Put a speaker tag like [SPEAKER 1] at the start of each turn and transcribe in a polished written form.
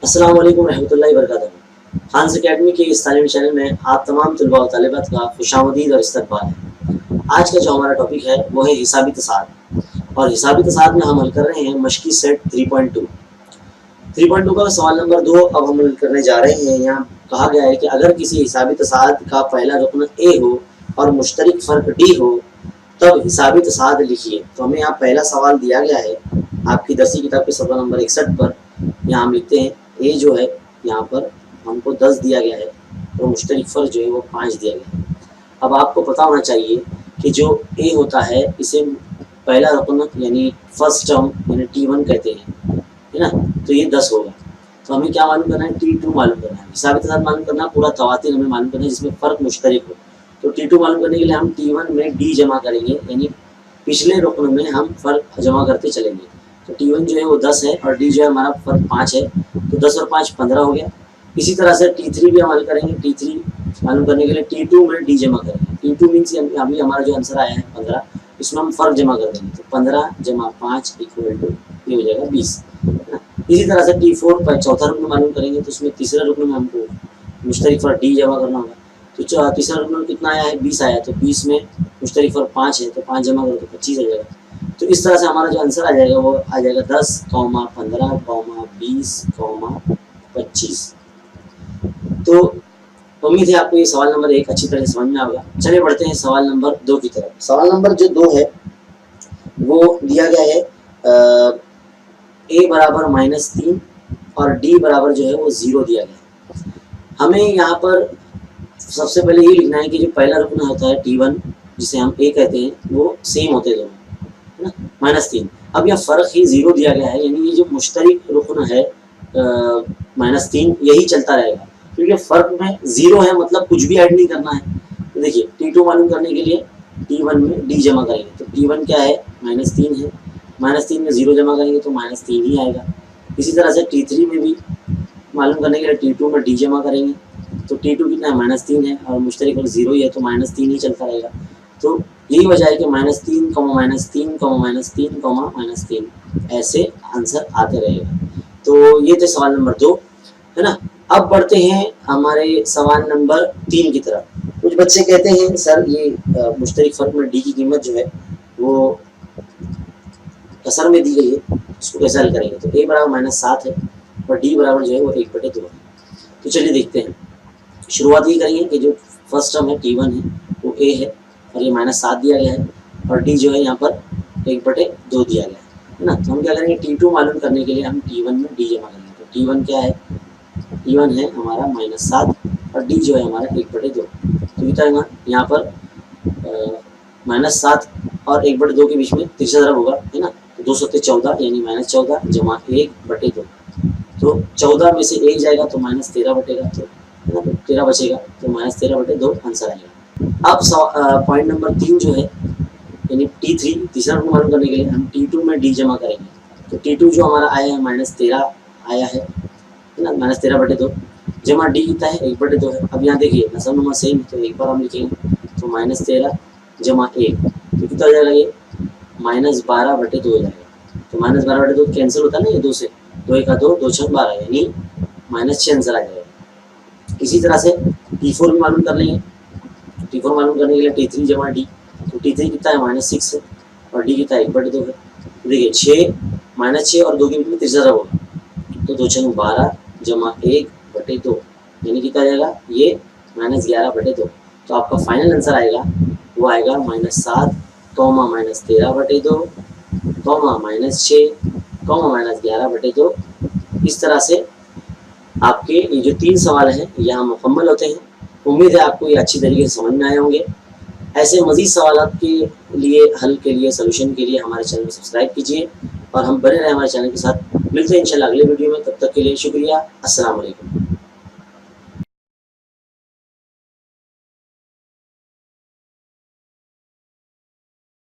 [SPEAKER 1] अस्सलाम वालेकुम रहमतुल्लाहि व बरकातहू। खान्स अकेडमी के इस तालीमी चैनल में आप तमाम तलबा व तालिबात का खुशामदीद और इस्तकबाल है। आज का जो हमारा टॉपिक है वो है हिसाबी तसाद और हिसाबी तसाद में हम हल कर रहे हैं मशकी सेट 3.2। 3.2 का सवाल नंबर 2 अब हम हल करने जा रहे हैं। यहाँ कहा गया है कि अगर किसी हिसाबी तसाद का पहला रुकन ए हो और मुश्तरक फ़र्क डी हो तब हिसाबी तसाद लिखिए। तो हमें यहाँ पहला सवाल दिया गया है आपकी 10वीं किताब के सफ़ा नंबर 61 पर। यहाँ हम लिखते हैं ए जो है यहाँ पर हमको 10 दिया गया है और मुश्तरक फ़र्क जो है वो 5 दिया गया है। अब आपको पता होना चाहिए कि जो ए होता है इसे पहला रुकन यानी फर्स्ट टर्म यानी T1 कहते हैं, है ना। तो ये 10 होगा। तो हमें क्या मालूम करना है? T2 मालूम करना है। हिसाबी तसाद मालूम करना, पूरा तवातीर हमें मालूम करना है जिसमें फ़र्क मुश्तरक हो। तो T2 मालूम करने के लिए हम T1 में D जमा करेंगे, यानी पिछले रुकन में हम फ़र्क जमा करते चलेंगे। तो T1 जो है वो 10 है और D जो है हमारा फ़र्क 5 है, तो 10 और 5 15 हो गया। इसी तरह से T3 भी हम हल करेंगे। T3 मालूम करने के लिए T2 में D जमा करेंगे। T2 मीन्स अभी हमारा जो आंसर आया है 15, इसमें हम फ़र्क जमा कर देंगे। तो 15 जमा 5 इक्वल टू ये हो जाएगा 20। इसी तरह से T4 पर चौथा रुकन मालूम करेंगे, तो उसमें तीसरा रुकन में हमको मुश्तरक फ़र्क D जमा करना होगा। तो तीसरा रुकन कितना आया है? 20 आया। तो 20 में मुश्तरक फ़र्क 5 है, तो 5 जमा करो तो 25 आ जाएगा। तो इस तरह से हमारा जो आंसर आ जाएगा वो आ जाएगा 10, 15, 20, 25। तो उम्मीद है आपको ये सवाल नंबर 1 अच्छी तरह से समझ में आएगा। चलिए बढ़ते हैं सवाल नंबर 2 की तरफ। सवाल नंबर जो 2 है वो दिया गया है a बराबर -3 और d बराबर जो है वो 0 दिया गया है। हमें यहाँ पर सबसे पहले ये लिखना है कि जो पहला रुकन होता है T1 जिसे हम a कहते हैं वो सेम होते हैं दोनों, है ना, -3। अब यह फ़र्क ही 0 दिया गया है, यानी ये जो मुश्तरक रुकन है -3 यही चलता रहेगा, क्योंकि फ़र्क में 0 है मतलब कुछ भी ऐड नहीं करना है। तो देखिए T2 मालूम करने के लिए T1 में D जमा करेंगे। तो T1 क्या है? -3 है। -3 में 0 जमा करेंगे तो -3 ही आएगा। इसी तरह से T3 में भी मालूम करने के लिए T2 में D जमा करेंगे। तो T2 कितना है? -3 है और मुश्तरक फ़र्क 0 ही है, तो -3 ही चलता रहेगा। तो यही वजह है कि -3, -3, -3, ऐसे आंसर आते रहेगा। तो ये थे सवाल नंबर 2, है ना। अब बढ़ते हैं हमारे सवाल नंबर 3 की तरफ। कुछ बच्चे कहते हैं सर ये मुश्तरक फ़र्क में डी की कीमत जो है वो कसर में दी गई है, इसको कैसे हल करेंगे? तो a बराबर -7 है और d बराबर जो है वो 1/2 है। तो चलिए देखते हैं। शुरुआत ये करेंगे कि जो फर्स्ट टर्म है T1 है वो a है और ये -7 दिया गया है और d जो है यहाँ पर 1/2 दिया गया है ना। तो हम क्या करेंगे? T2 मालूम करने के लिए हम T1 में D जमा करेंगे। तो T1 क्या है? T1 है हमारा -7 और D जो है हमारा 1/2। तो कितना यहाँ पर -7 और 1/2 के बीच में तीसरा ज़रब होगा, है ना। तो 2 सत्ते 14 यानी -14 जमा 1/2। तो 14 में से 1 जाएगा तो -13 बटेगा, तो 13 बचेगा, तो -13/2 आंसर आएगा। अब पॉइंट नंबर 3 जो है यानी T3 तीसरा रुकन मालूम करने के लिए हम T2 में D जमा करेंगे। तो T2 जो हमारा आया है -13 आया है ना, -13/2 जमा D कितना है? 1/2 है। अब यहाँ देखिए नसब नुमा सेम, तो एक बार हम लिखेंगे तो -13 जमा 1 तो कितना हो जाएगा? ये -12/2 हो जाएगा। तो -12/2 कैंसिल होता है ना ये 2 से, 2 1 2, 2 6 12 यानी -6 आंसर आ जाएगा। इसी तरह से T4 भी मालूम कर लेंगे। T4 मालूम करने के लिए T3 जमा D, तो T3 कितना है? -6 है और D कितना है? 1/2 है। तो देखिए 6 और 2 के बीच में तीसरा ज़रब होगा, तो 2 6 12 जमा 1/2 यानी कितना जाएगा? ये -11/2। तो आपका फाइनल आंसर आएगा वो आएगा -7, -13/2, -6, -11/2। इस तरह से आपके ये जो 3 सवाल हैं यहाँ मुकम्मल होते हैं। उम्मीद है आपको ये अच्छी तरीके से समझ में आए होंगे। ऐसे मज़ीद सवालात के लिए हल के लिए सॉल्यूशन के लिए हमारे चैनल को सब्सक्राइब कीजिए और हम बने रहें हमारे चैनल के साथ। मिलते हैं इंशाल्लाह अगले वीडियो में। तब तक के लिए शुक्रिया। अस्सलाम वालेकुम।